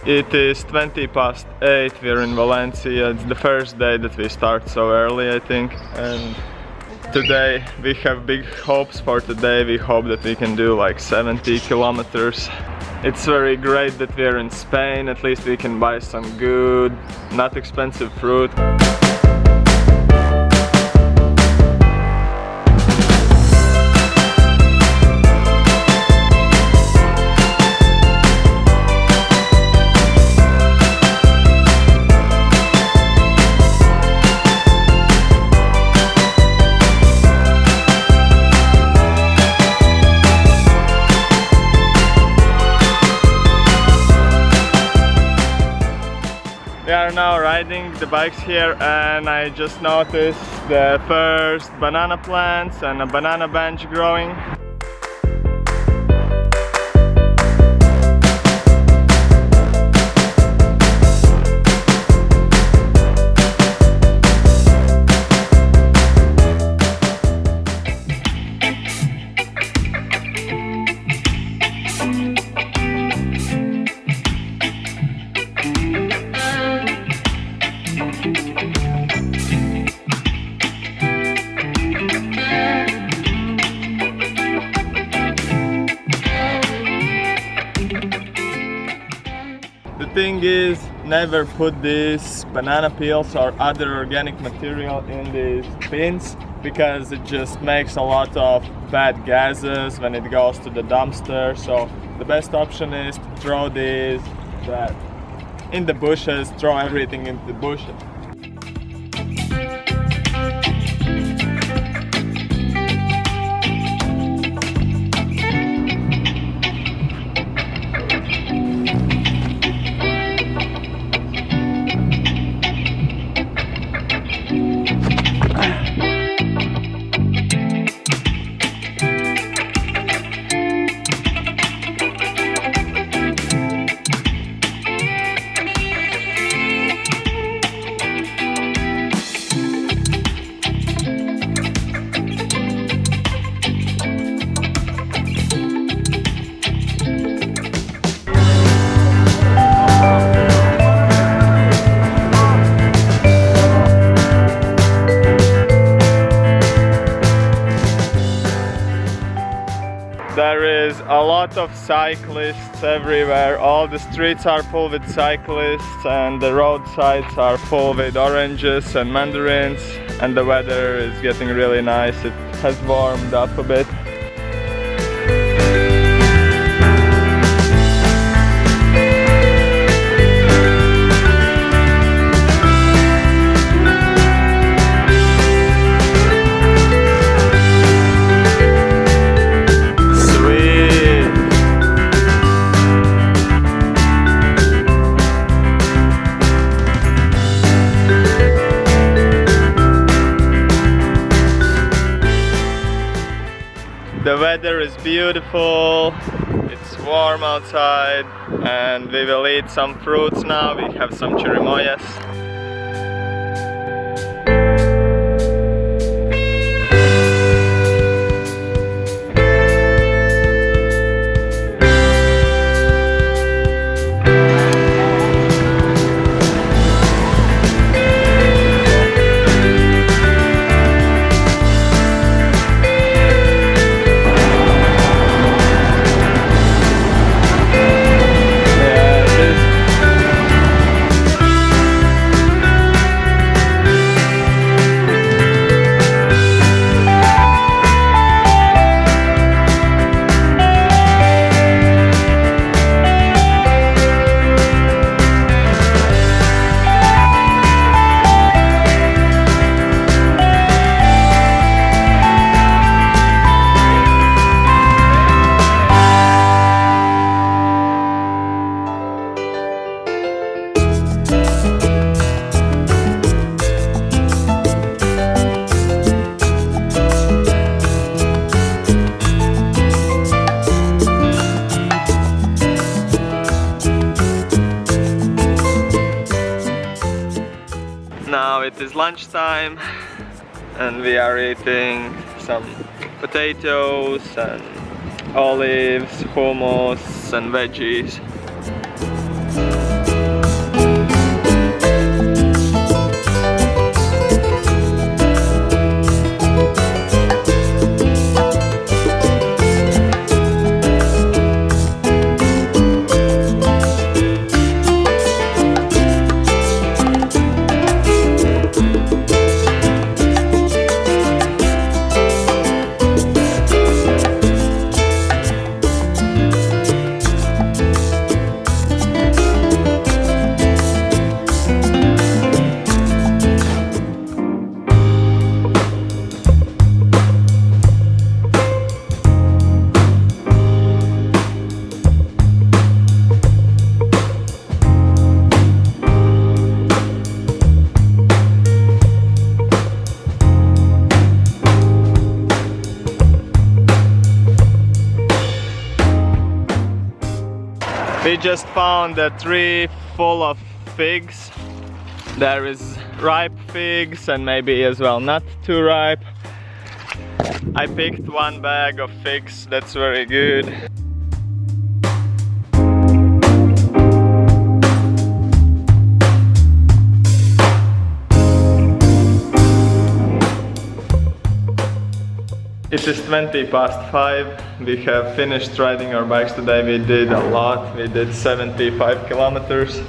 It is 8:20. We're in Valencia. It's the first day that we start so early, I think. And today we have big hopes for today. We hope that we can do like 70 kilometers. It's very great that we're in Spain. At least we can buy some good, not expensive fruit. We are now riding the bikes here and I just noticed the first banana plants and a banana bench growing. The thing is, never put these banana peels or other organic material in these bins because it just makes a lot of bad gases when it goes to the dumpster. So the best option is to throw these in the bushes, throw everything into the bushes. There is a lot of cyclists everywhere. All the streets are full with cyclists and the roadsides are full with oranges and mandarins, and the weather is getting really nice. It has warmed up a bit. The weather is beautiful, it's warm outside, and we will eat some fruits now. We have some chirimoyas. Now it is lunchtime and we are eating some potatoes and olives, hummus and veggies. We just found a tree full of figs. There is ripe figs and maybe as well not too ripe. I picked one bag of figs, that's very good. It is 5:20. We have finished riding our bikes today. We did a lot. We did 75 kilometers.